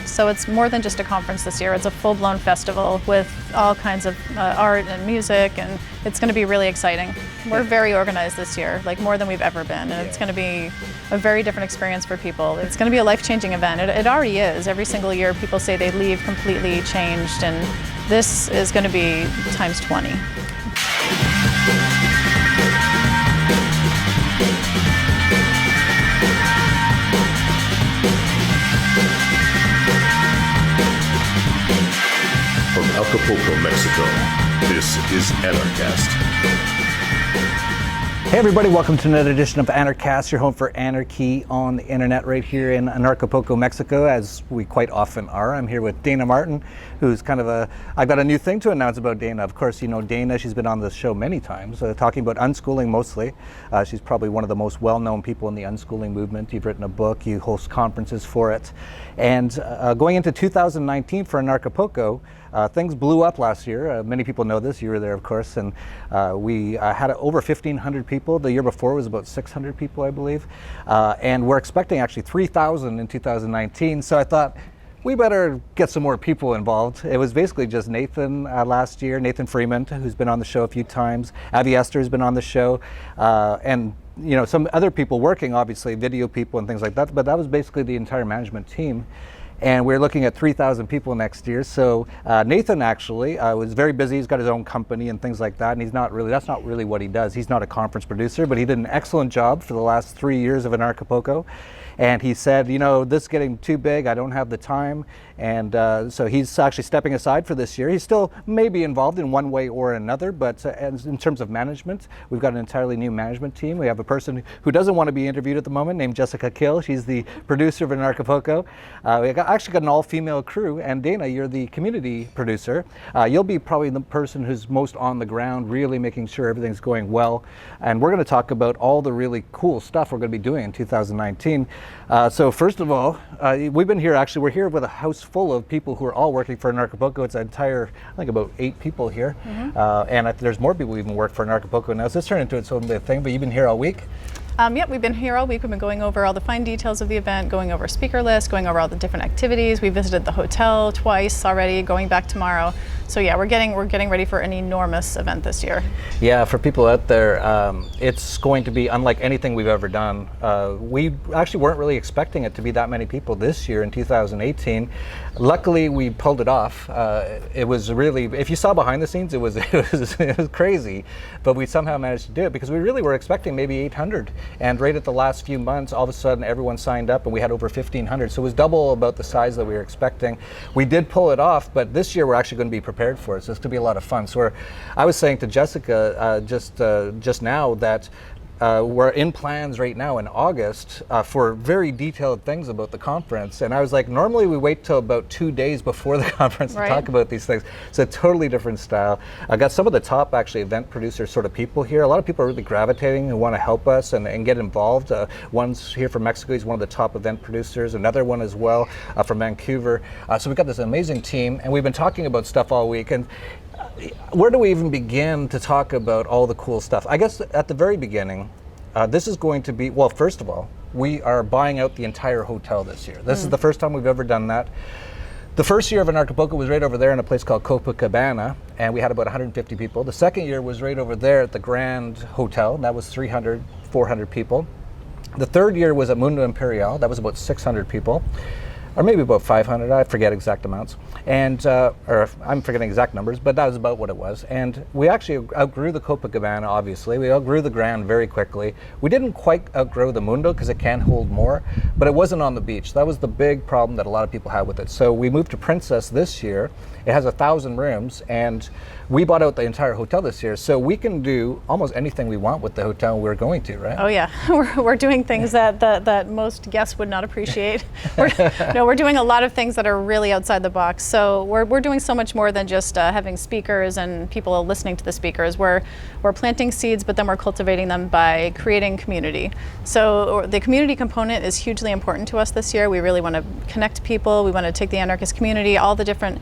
So it's more than just a conference this year. It's a full-blown festival with all kinds of art and music, and it's going to be really exciting. We're very organized this year, like more than we've ever been, and it's going to be a very different experience for people. It's going to be a life-changing event. It already is. Every single year people say they leave completely changed, and this is going to be times 20. From Acapulco, Mexico, this is Anarchast. Hey everybody, welcome to another edition of Anarchast, your home for anarchy on the internet right here in Anarchapulco, Mexico, as we quite often are. I'm here with Dayna Martin, who's kind of I've got a new thing to announce about Dayna. Of course, you know Dayna, she's been on the show many times, talking about unschooling mostly. She's probably one of the most well-known people in the unschooling movement. You've written a book, you host conferences for it. And going into 2019 for Anarchapulco, things blew up last year. Many people know this. You were there, of course, and we had over 1,500 people. The year before was about 600 people, I believe, and we're expecting actually 3,000 in 2019. So I thought we better get some more people involved. It was basically just Nathan last year, Nathan Freeman, who's been on the show a few times. Avi Esther's been on the show, and you know, some other people working, obviously, video people and things like that. But that was basically the entire management team. And we're looking at 3,000 people next year. So Nathan actually was very busy. He's got his own company and things like that. And that's not really what he does. He's not a conference producer, but he did an excellent job for the last 3 years of Anarchapulco. And he said, you know, this is getting too big. I don't have the time. And so he's actually stepping aside for this year. He's still maybe involved in one way or another, but in terms of management, we've got an entirely new management team. We have a person who doesn't want to be interviewed at the moment named Jessica Kill. She's the producer of Anarchapulco. We actually got an all-female crew, and Dayna, you're the community producer. You'll be probably the person who's most on the ground, really making sure everything's going well. And we're going to talk about all the really cool stuff we're going to be doing in 2019. So first of all, we've been here, actually, we're here with a house full of people who are all working for Anarchapulco. It's an entire, I think about 8 people here. And there's more people who even work for Anarchapulco now. So it's turned into its own thing, but you've been here all week? Yep, we've been here all week. We've been going over all the fine details of the event, going over speaker lists, going over all the different activities. We visited the hotel twice already, going back tomorrow. So yeah, we're getting ready for an enormous event this year. Yeah, for people out there, it's going to be unlike anything we've ever done. We actually weren't really expecting it to be that many people this year in 2018. Luckily, we pulled it off. It was really, if you saw behind the scenes, it was crazy, but we somehow managed to do it because we really were expecting maybe 800. And right at the last few months, all of a sudden, everyone signed up, and we had over 1,500. So it was double about the size that we were expecting. We did pull it off, but this year we're actually going to be prepared for it. So it's going to be a lot of fun. So I was saying to Jessica just now that we're in plans right now in August for very detailed things about the conference. And I was like, normally we wait till about 2 days before the conference to talk about these things. It's a totally different style. I got some of the top actually event producer sort of people here. A lot of people are really gravitating who want to help us and get involved. One's here from Mexico. He's one of the top event producers. Another one as well from Vancouver. So we've got this amazing team, and we've been talking about stuff all week. And where do we even begin to talk about all the cool stuff? I guess at the very beginning, this is going to be, well, first of all, we are buying out the entire hotel this year. This is the first time we've ever done that. The first year of Anarchapulco was right over there in a place called Copacabana, and we had about 150 people. The second year was right over there at the Grand Hotel, and that was 300, 400 people. The third year was at Mundo Imperial, that was about 600 people. Or maybe about 500, I forget exact amounts. And, or I'm forgetting exact numbers, but that was about what it was. And we actually outgrew the Copacabana, obviously. We outgrew the Grand very quickly. We didn't quite outgrow the Mundo because it can hold more, but it wasn't on the beach. That was the big problem that a lot of people had with it. So we moved to Princess this year. It has 1,000 rooms, and we bought out the entire hotel this year. So we can do almost anything we want with the hotel we're going to, right? Oh yeah, we're doing things that most guests would not appreciate. We're doing a lot of things that are really outside the box. So we're doing so much more than just having speakers and people listening to the speakers. We're planting seeds, but then we're cultivating them by creating community. So the community component is hugely important to us this year. We really want to connect people. We want to take the anarchist community, all the different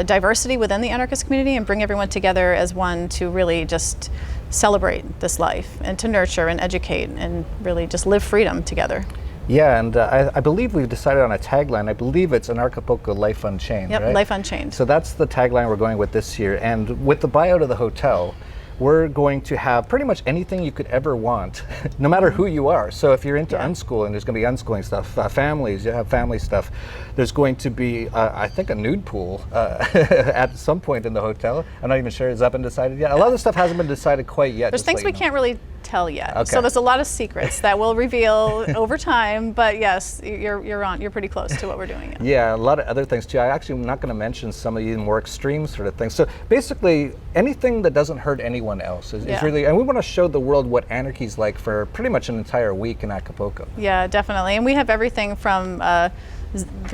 diversity within the anarchist community, and bring everyone together as one to really just celebrate this life and to nurture and educate and really just live freedom together. Yeah, and I believe we've decided on a tagline. I believe it's Anarchapulco Life Unchained, Yep, right? Life Unchained. So that's the tagline we're going with this year. And with the buyout of the hotel, we're going to have pretty much anything you could ever want, no matter who you are. So if you're into unschooling, there's going to be unschooling stuff. Families, you have family stuff. There's going to be, I think, a nude pool at some point in the hotel. I'm not even sure, has that been decided yet? A lot of the stuff hasn't been decided quite yet. There's things we can't really tell yet. Okay. So there's a lot of secrets that we'll reveal over time. But yes, you're pretty close to what we're doing. Yeah, a lot of other things too. I actually am not going to mention some of the more extreme sort of things. So basically, anything that doesn't hurt anyone else is really, and we want to show the world what anarchy's like for pretty much an entire week in Acapulco. Yeah, definitely. And we have everything from the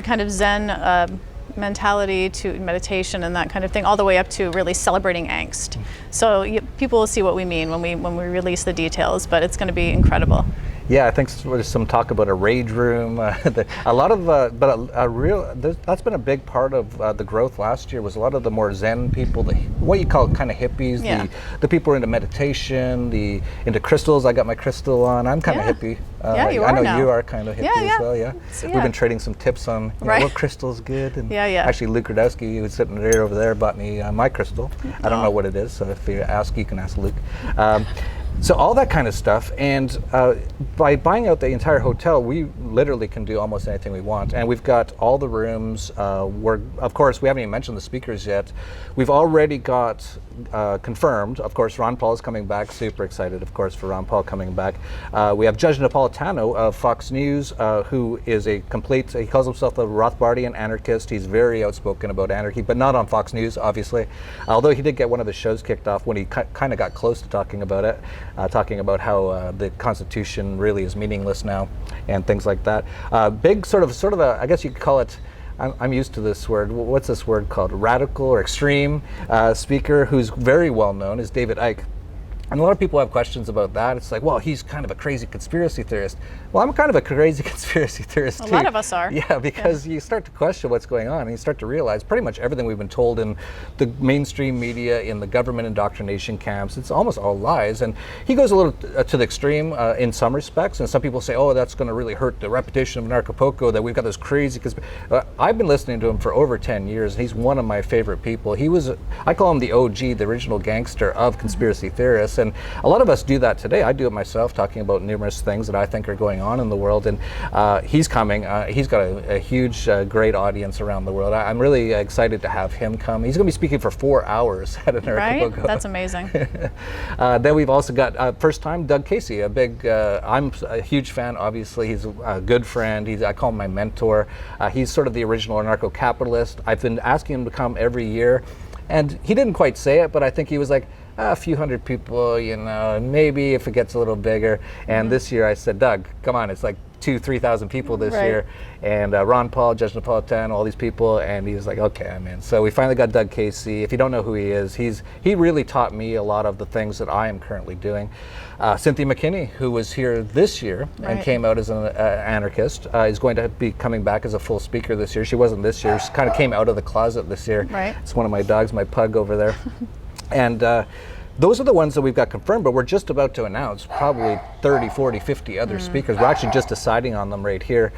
kind of Zen mentality to meditation and that kind of thing, all the way up to really celebrating angst. So people will see what we mean when we release the details, but it's going to be incredible. Yeah, I think there's some talk about a rage room. A lot of, that's been a big part of the growth last year was a lot of the more Zen people, what you call kind of hippies, the people who are into meditation, into crystals. I got my crystal on. I'm kind of hippie. You are I know now. you are kind of hippie as well, yeah. We've been trading some tips on what crystal's good. And actually, Luke Radowski, who's sitting right over there, bought me my crystal. I don't know what it is, so if you ask, you can ask Luke. So all that kind of stuff, and by buying out the entire hotel, we literally can do almost anything we want. And we've got all the rooms. Of course, we haven't even mentioned the speakers yet. We've already got confirmed. Of course, Ron Paul is coming back. Super excited, of course, for Ron Paul coming back. We have Judge Napolitano of Fox News, who is he calls himself a Rothbardian anarchist. He's very outspoken about anarchy, but not on Fox News, obviously. Although he did get one of the shows kicked off when he kind of got close to talking about it. Talking about how the Constitution really is meaningless now, and things like that. Big sort of I guess you could call it. I'm used to this word. What's this word called? Radical or extreme speaker who's very well known is David Icke. And a lot of people have questions about that. It's like, well, he's kind of a crazy conspiracy theorist. Well, I'm kind of a crazy conspiracy theorist too. A lot of us are. Yeah, because you start to question what's going on, and you start to realize pretty much everything we've been told in the mainstream media, in the government indoctrination camps, it's almost all lies. And he goes a little to the extreme in some respects, and some people say, oh, that's going to really hurt the reputation of Anarchapulco, that we've got this crazy I've been listening to him for over 10 years, and he's one of my favorite people. I call him the OG, the original gangster of conspiracy theorists. And a lot of us do that today. I do it myself, talking about numerous things that I think are going on in the world. And he's coming. He's got a huge, great audience around the world. I'm really excited to have him come. He's going to be speaking for 4 hours at Anarchapulco. Right? That's amazing. Then we've also got, first time, Doug Casey, I'm a huge fan, obviously. He's a good friend. I call him my mentor. He's sort of the original anarcho-capitalist. I've been asking him to come every year. And he didn't quite say it, but I think he was like, a few hundred people, maybe if it gets a little bigger. And this year I said, Doug, come on, it's like 2,000-3,000 people this year. And Ron Paul, Judge Napolitano, all these people, and he was like, okay, I'm in. So we finally got Doug Casey. If you don't know who he is, he really taught me a lot of the things that I am currently doing. Cynthia McKinney, who was here this year and came out as an anarchist, is going to be coming back as a full speaker this year. She wasn't this year. She kind of came out of the closet this year. Right. It's one of my dogs, my pug over there. And those are the ones that we've got confirmed, but we're just about to announce probably 30, 40, 50 other speakers. We're actually just deciding on them right here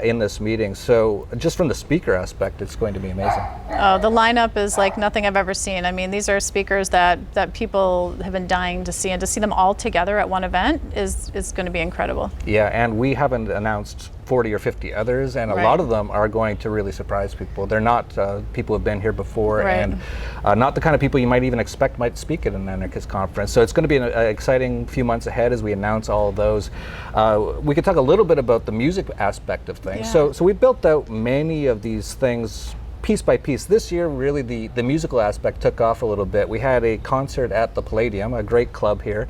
in this meeting. So just from the speaker aspect, it's going to be amazing. Oh, the lineup is like nothing I've ever seen. I mean, these are speakers that people have been dying to see, and to see them all together at one event is going to be incredible. Yeah, and we haven't announced 40 or 50 others, and a lot of them are going to really surprise people. They're not people who have been here before, and not the kind of people you might even expect might speak at an anarchist conference. So it's going to be an exciting few months ahead as we announce all of those. We could talk a little bit about the music aspect of things. So we built out many of these things piece by piece. This year, really, the musical aspect took off a little bit. We had a concert at the Palladium, a great club here.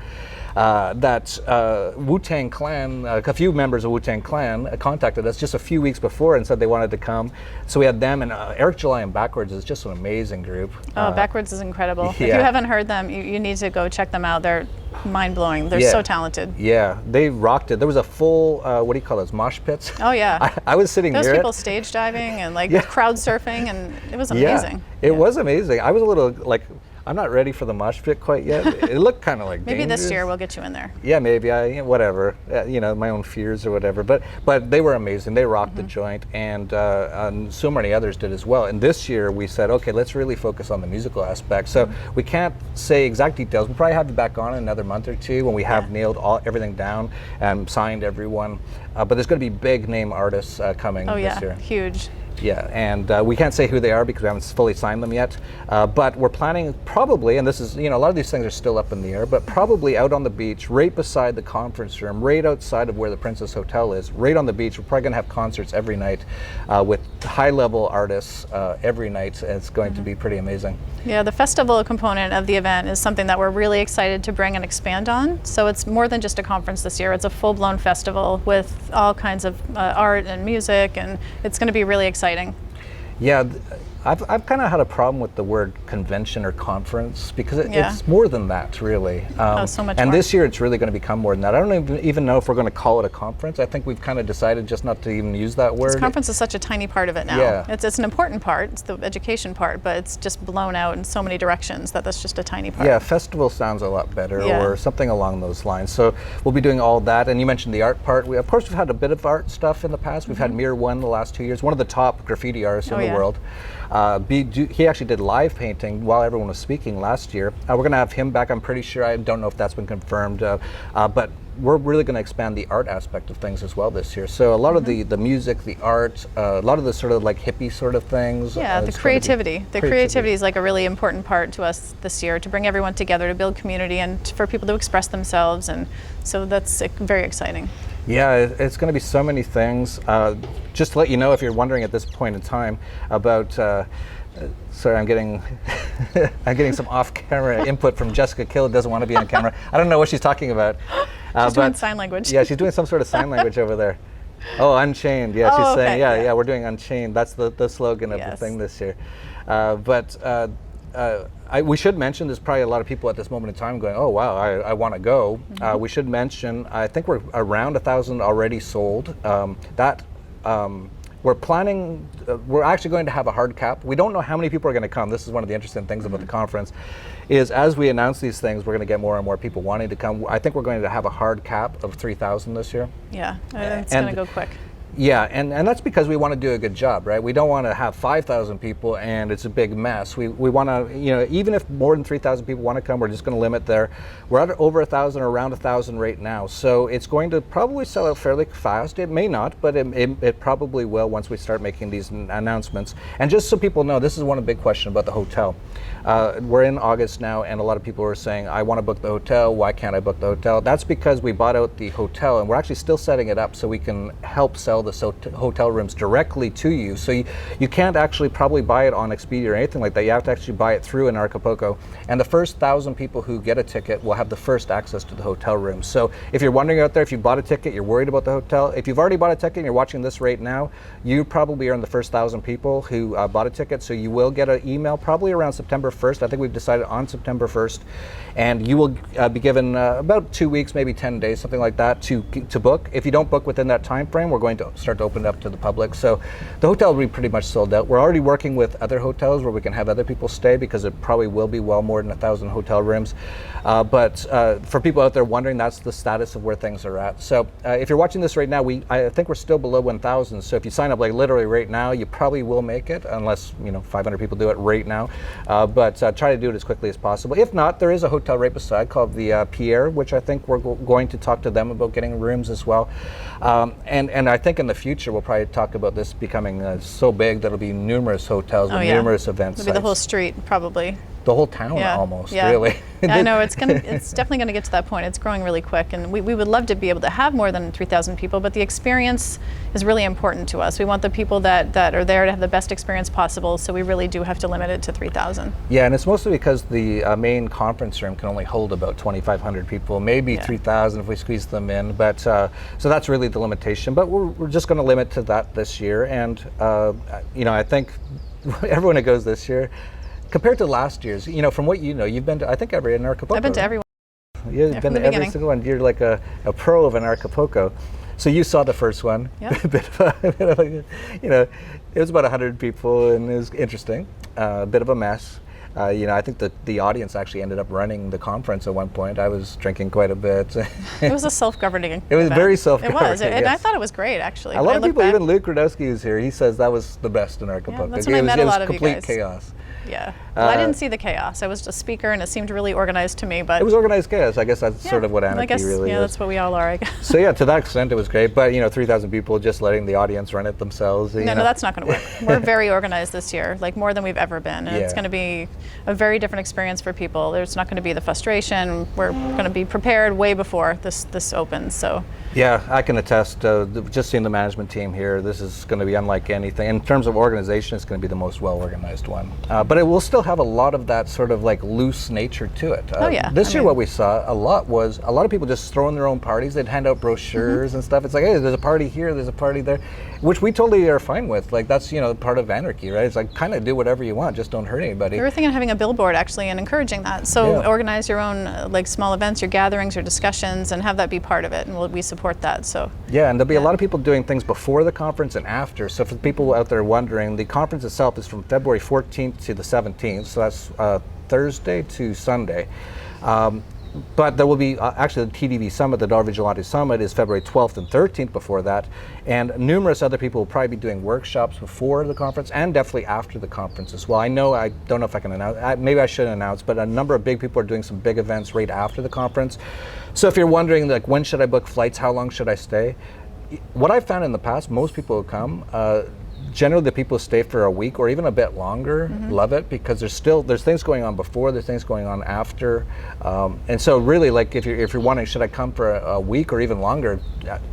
That Wu-Tang Clan, a few members of Wu-Tang Clan contacted us just a few weeks before and said they wanted to come. So we had them, and Eric July and Backwards is just an amazing group. Oh, Backwards is incredible. If you haven't heard them, you need to go check them out. They're mind-blowing. They're so talented. Yeah, they rocked it. There was a full, what do you call those, mosh pits? Oh, yeah. I was sitting near it. Those people stage diving and crowd surfing, and it was amazing. It was amazing. I was a little I'm not ready for the mosh pit quite yet. It looked kind of like Maybe dangerous. this year we'll get you in there. Yeah, maybe. Whatever. My own fears or whatever. But they were amazing. They rocked the joint, and so many others did as well. And this year we said, okay, let's really focus on the musical aspect. So we can't say exact details. We'll probably have you back on in another month or two when we have nailed everything down and signed everyone. But there's going to be big name artists coming this year. Huge. Yeah, and we can't say who they are because we haven't fully signed them yet. But we're planning probably, and this is, a lot of these things are still up in the air, but probably out on the beach, right beside the conference room, right outside of where the Princess Hotel is, right on the beach. We're probably going to have concerts every night with high-level artists every night. It's going to be pretty amazing. Yeah, the festival component of the event is something that we're really excited to bring and expand on. So it's more than just a conference this year. It's a full-blown festival with all kinds of art and music, and it's going to be really exciting. Yeah, I've kind of had a problem with the word convention or conference because it's more than that, really. So much and more. this year it's really going to become more than that. I don't even know if we're going to call it a conference. I think we've kind of decided just not to even use that word. This conference is such a tiny part of it now. Yeah. It's an important part, it's the education part, but it's just blown out in so many directions that's just a tiny part. Yeah, festival sounds a lot better or something along those lines. So we'll be doing all that. And you mentioned the art part. Of course, we've had a bit of art stuff in the past. We've had Mir One the last 2 years, one of the top graffiti artists in the world. He actually did live painting while everyone was speaking last year. We're going to have him back, I'm pretty sure. I don't know if that's been confirmed, but we're really going to expand the art aspect of things as well this year. So a lot of the music, the art, a lot of the sort of like hippie sort of things. Yeah, the creativity. The creativity is like a really important part to us this year, to bring everyone together, to build community, and for people to express themselves. And so that's very exciting. Yeah, it's going to be so many things. Just to let you know, if you're wondering at this point in time about, sorry, I'm getting some off-camera input from Jessica Kill, who doesn't want to be on camera. I don't know what she's talking about. She's doing sign language. Yeah, she's doing some sort of sign language over there. Oh, Unchained. Yeah, she's saying, we're doing Unchained. That's the slogan of the thing this year. We should mention, there's probably a lot of people at this moment in time going, oh wow, I want to go. We should mention, I think we're around 1,000 already sold. We're planning, we're actually going to have a hard cap. We don't know how many people are going to come. This is one of the interesting things about the conference, is as we announce these things, we're going to get more and more people wanting to come. I think we're going to have a hard cap of 3,000 this year. Yeah, it's going to go quick. Yeah, and that's because we want to do a good job, right? We don't want to have 5,000 people and it's a big mess. We want to, even if more than 3,000 people want to come, we're just going to limit there. We're at over 1,000 or around 1,000 right now. So it's going to probably sell out fairly fast. It may not, but it probably will once we start making these announcements. And just so people know, this is one big question about the hotel. We're in August now, and a lot of people are saying, I want to book the hotel. Why can't I book the hotel? That's because we bought out the hotel, and we're actually still setting it up so we can help sell the hotel rooms directly to you. So you can't actually probably buy it on Expedia or anything like that. You have to actually buy it through Anarchapulco. And the first 1,000 people who get a ticket will have the first access to the hotel room. So if you're wondering out there, if you bought a ticket, you're worried about the hotel, if you've already bought a ticket and you're watching this right now, you probably are in the first 1,000 people who bought a ticket. So you will get an email probably around September 1st. I think we've decided on September 1st. And you will be given about 2 weeks, maybe 10 days, something like that, to book. If you don't book within that time frame, we're going to start to open it up to the public. So the hotel will be pretty much sold out. We're already working with other hotels where we can have other people stay, because it probably will be well more than 1,000 hotel rooms. But for people out there wondering, that's the status of where things are at. So if you're watching this right now, I think we're still below 1,000. So if you sign up like literally right now, you probably will make it, unless 500 people do it right now. But try to do it as quickly as possible. If not, there is a hotel right beside called the Pierre, which I think we're going to talk to them about getting rooms as well. And I think in the future we'll probably talk about this becoming so big that it'll be numerous hotels and numerous events. It'll be the whole street, probably. The whole town, almost, really. I know, it's definitely going to get to that point. It's growing really quick, and we would love to be able to have more than 3,000 people, but the experience is really important to us. We want the people that are there to have the best experience possible, so we really do have to limit it to 3,000. Yeah, and it's mostly because the main conference room can only hold about 2,500 people, maybe 3,000 if we squeeze them in, but so that's really the limitation. But we're just going to limit to that this year, and I think everyone who goes this year, compared to last year's, from what you've been to, I think, every Anarchapulco. I've been to every one. You've been to every single one. You're like a pro of Anarchapulco. So you saw the first one. Yeah. It was about 100 people, and it was interesting. A bit of a mess. I think that the audience actually ended up running the conference at one point. I was drinking quite a bit. It was a self-governing It was event. very self-governing. It was, and I yes. thought it was great, actually. A lot of people, back, even Luke Radowski, who's here, he says that was the best in Acapulco. that's when I met a lot of you complete guys. chaos. Yeah. Well, I didn't see the chaos. I was a speaker, and it seemed really organized to me. But It was organized chaos. I guess that's yeah, sort of what I Anarchy guess, really yeah, is. that's what we all are, I guess. So yeah, to that extent, it was great. But 3,000 people just letting the audience run it themselves. No, that's not going to work. We're very organized this year, like more than we've ever been. And it's Yeah. going to be a very different experience for people. There's not going to be the frustration. We're going to be prepared way before this opens. So. Yeah, I can attest. Just seeing the management team here, this is going to be unlike anything. In terms of organization, it's going to be the most well-organized one. But it will still have a lot of that sort of like loose nature to it. Oh yeah. This year, what we saw a lot was a lot of people just throwing their own parties. They'd hand out brochures and stuff. It's like, hey, there's a party here, there's a party there, which we totally are fine with. Like that's part of Anarchy, right? It's like kind of do whatever you want, just don't hurt anybody. We were thinking of having a billboard actually and encouraging that. So Yeah. organize your own like small events, your gatherings, your discussions, and have that be part of it. And we support that. So. Yeah, and there'll be a lot of people doing things before the conference and after. So for the people out there wondering, the conference itself is from February 14th to the 17th. So that's Thursday to Sunday. But there will be actually the TDV Summit, the Dollar Vigilante Summit, is February 12th and 13th before that. And numerous other people will probably be doing workshops before the conference and definitely after the conference as well. I don't know if I can announce, maybe I should announce, but a number of big people are doing some big events right after the conference. So if you're wondering, like, when should I book flights, how long should I stay? What I've found in the past, most people who come, generally the people who stay for a week or even a bit longer love it because there's things going on before, there's things going on after, and so really, like, if you're wondering, should I come for a week or even longer,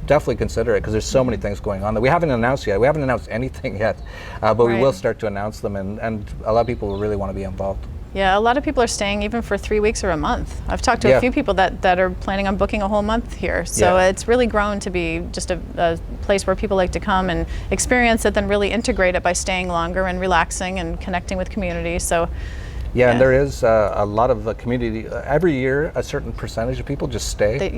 definitely consider it because there's so many things going on that we haven't announced yet. We haven't announced anything yet, but we will start to announce them, and a lot of people will really want to be involved. Yeah, a lot of people are staying even for 3 weeks or a month. I've talked to a few people that are planning on booking a whole month here. So it's really grown to be just a place where people like to come and experience it, then really integrate it by staying longer and relaxing and connecting with community. So. Yeah, and there is a lot of community. Every year, a certain percentage of people just stay.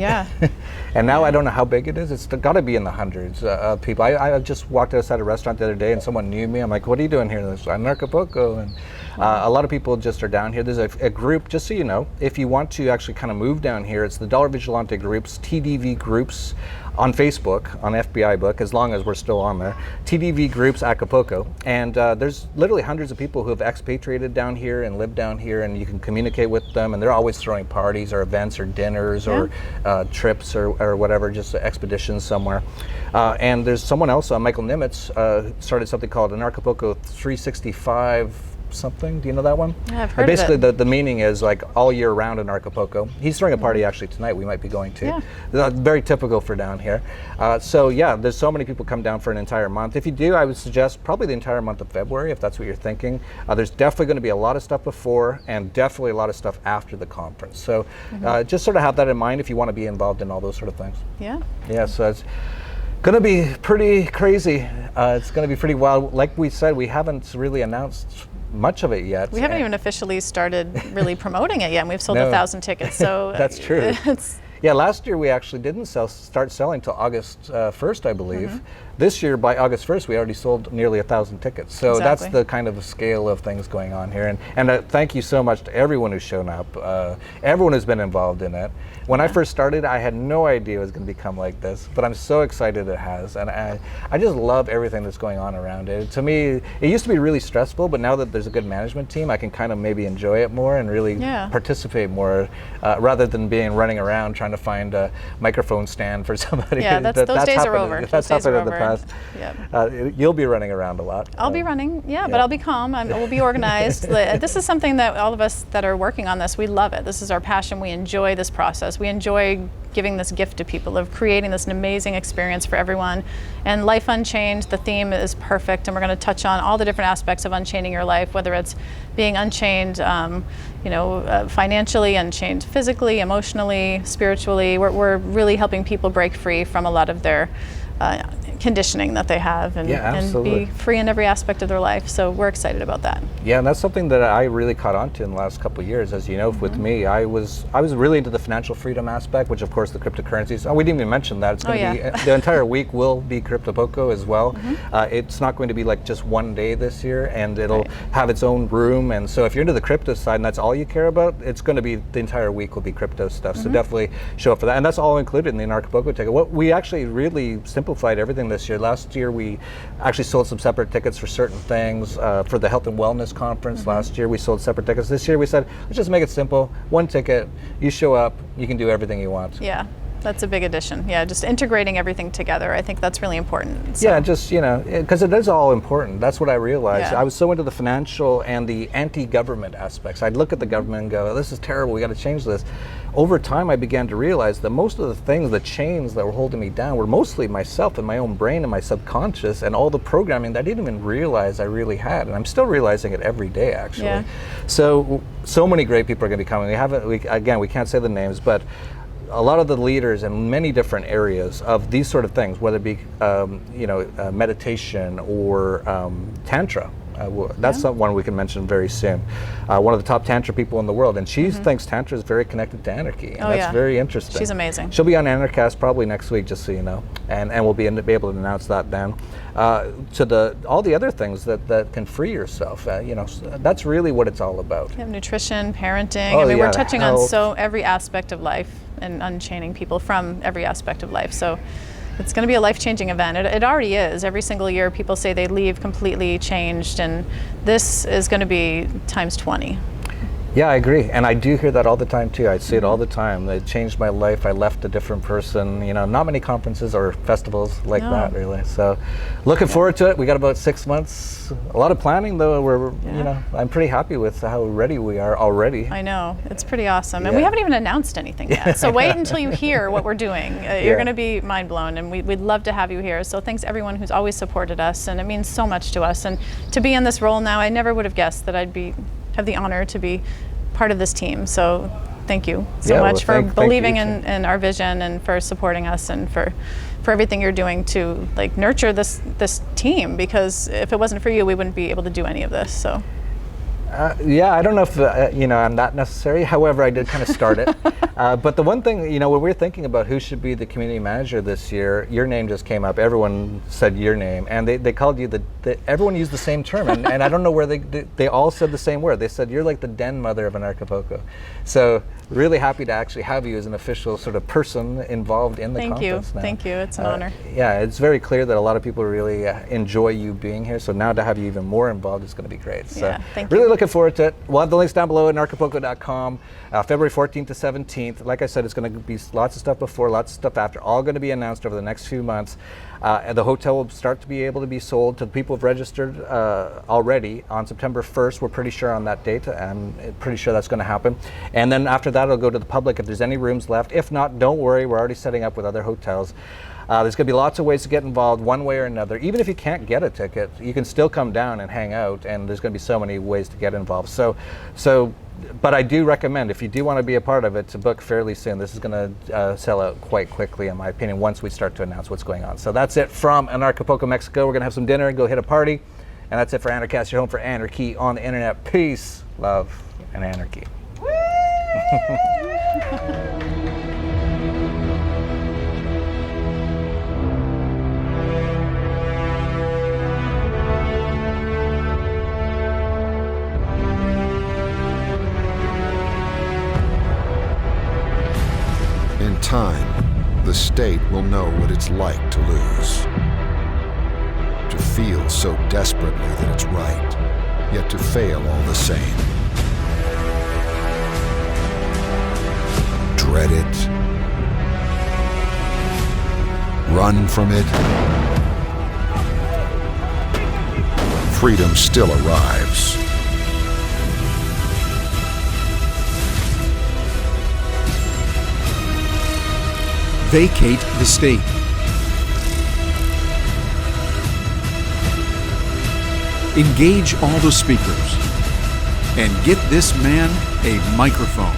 And now I don't know how big it is. It's got to be in the hundreds of people. I just walked outside a restaurant the other day and someone knew me. I'm like, what are you doing here? And I'm Anarchapulco. And a lot of people just are down here. There's a group, just so you know, if you want to actually kind of move down here, it's the Dollar Vigilante groups, TDV groups, on Facebook, on FBI Book, as long as we're still on there, TDV Groups Acapulco. And there's literally hundreds of people who have expatriated down here and live down here, and you can communicate with them, and they're always throwing parties or events or dinners or trips or whatever, just expeditions somewhere. And there's someone else, Michael Nimitz, started something called Anarchapulco 365 something. Do you know that one? Yeah, I've heard basically, of it. the meaning is like all year round in Acapulco. He's throwing a party actually tonight. We might be going to. Very typical for down here. So yeah, there's so many people come down for an entire month. If you do, I would suggest probably the entire month of February, if that's what you're thinking. There's definitely going to be a lot of stuff before and definitely a lot of stuff after the conference. So just sort of have that in mind if you want to be involved in all those sort of things. Yeah, so it's going to be pretty crazy. It's going to be pretty wild. Like we said, we haven't really announced much of it yet. We haven't even officially started really promoting it yet, and we've sold 1,000 tickets. So that's true. Yeah, last year we actually didn't start selling till August 1st, I believe. This year, by August 1st, we already sold nearly 1,000 tickets. So that's the kind of scale of things going on here. And thank you so much to everyone who's shown up, everyone who's been involved in it. When I first started, I had no idea it was going to become like this, but I'm so excited it has. And I just love everything that's going on around it. To me, it used to be really stressful, but now that there's a good management team, I can kind of maybe enjoy it more and really participate more, rather than running around trying to find a microphone stand for somebody. Yeah, those days are over. That's happened in the past. Yeah. You'll be running around a lot. I'll be running, but I'll be calm. We'll be organized. This is something that all of us that are working on this, we love it. This is our passion. We enjoy this process. We enjoy giving this gift to people, of creating this amazing experience for everyone. And Life Unchained, the theme is perfect, and we're going to touch on all the different aspects of unchaining your life, whether it's being unchained, financially, unchained physically, emotionally, spiritually. We're really helping people break free from a lot of their conditioning that they have and be free in every aspect of their life. So we're excited about that. Yeah, and that's something that I really caught on to in the last couple of years. As you know, with me, I was really into the financial freedom aspect, which of course the cryptocurrencies. Oh, we didn't even mention that. It's going to be the entire week will be Cryptopulco as well. It's not going to be like just one day this year, and it'll have its own room. And so if you're into the crypto side and that's all you care about, it's going to be the entire week will be crypto stuff. So definitely show up for that, and that's all included in the Anarchapulco ticket. What we actually really simplified everything this year. Last year we actually sold some separate tickets for certain things. For the health and wellness conference last year we sold separate tickets. This year we said, let's just make it simple. One ticket, you show up, you can do everything you want. Yeah, that's a big addition. Yeah, just integrating everything together. I think that's really important. So. Yeah, just, because it is all important. That's what I realized. Yeah. I was so into the financial and the anti-government aspects. I'd look at the government and go, this is terrible, we got to change this. Over time, I began to realize that most of the things, the chains that were holding me down were mostly myself and my own brain and my subconscious and all the programming that I didn't even realize I really had. And I'm still realizing it every day, actually. Yeah. So many great people are going to be coming. We can't say the names, but a lot of the leaders in many different areas of these sort of things, whether it be meditation or tantra. That's one we can mention very soon. One of the top tantra people in the world, and she thinks tantra is very connected to anarchy, and that's very interesting. She's amazing. She'll be on Anarchast probably next week, just so you know, and we'll be able to announce that then. To all the other things that can free yourself, that's really what it's all about. You have nutrition, parenting. We're touching on every aspect of life and unchaining people from every aspect of life. So it's going to be a life-changing event. It already is. Every single year people say they leave completely changed, and this is going to be times 20. Yeah, I agree, and I do hear that all the time too. I see it all the time. It changed my life. I left a different person. Not many conferences or festivals like that, really. So, looking forward to it. We got about 6 months. A lot of planning, though. I'm pretty happy with how ready we are already. I know, it's pretty awesome, and we haven't even announced anything yet. So wait until you hear what we're doing. You're going to be mind blown, and we'd love to have you here. So thanks everyone who's always supported us, and it means so much to us. And to be in this role now, I never would have guessed that I'd have the honor to be part of this team. So thank you so much for believing in our vision and for supporting us and for everything you're doing to nurture this team, because if it wasn't for you, we wouldn't be able to do any of this. So I don't know if I'm that necessary. However, I did kind of start it. But the one thing, when we were thinking about who should be the community manager this year, your name just came up. Everyone said your name, and they called you everyone used the same term, and I don't know where they all said the same word. They said you're like the den mother of Anarchapulco. So really happy to actually have you as an official sort of person involved in the conference now. Thank you. It's an honor. Yeah, it's very clear that a lot of people really enjoy you being here. So now to have you even more involved is going to be great. So thank you. Really looking forward to it. We'll have the links down below at anarchapulco.com. February 14th to 17th. Like I said, it's going to be lots of stuff before, lots of stuff after, all going to be announced over the next few months. And the hotel will start to be able to be sold to the people who've registered already on September 1st. We're pretty sure on that date. I'm pretty sure that's going to happen. And then after that, it'll go to the public if there's any rooms left. If not, don't worry. We're already setting up with other hotels. There's going to be lots of ways to get involved one way or another. Even if you can't get a ticket, you can still come down and hang out, and there's going to be so many ways to get involved. But I do recommend, if you do want to be a part of it, to book fairly soon. This is going to sell out quite quickly, in my opinion, once we start to announce what's going on. So that's it from Anarchapulco, Mexico. We're going to have some dinner and go hit a party. And that's it for Anarchast, your home for anarchy on the internet. Peace, love, and anarchy. In time, the state will know what it's like to lose. To feel so desperately that it's right, yet to fail all the same. Dread it. Run from it. Freedom still arrives. Vacate the state. Engage all the speakers and get this man a microphone.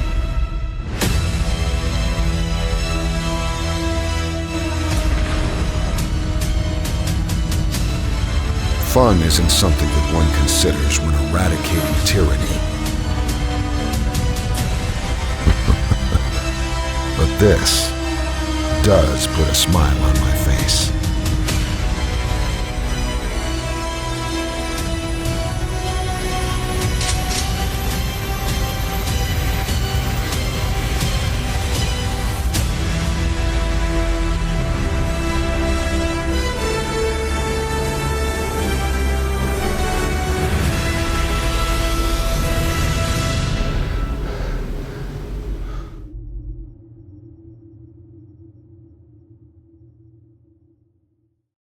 Fun isn't something that one considers when eradicating tyranny. But this does put a smile on my face.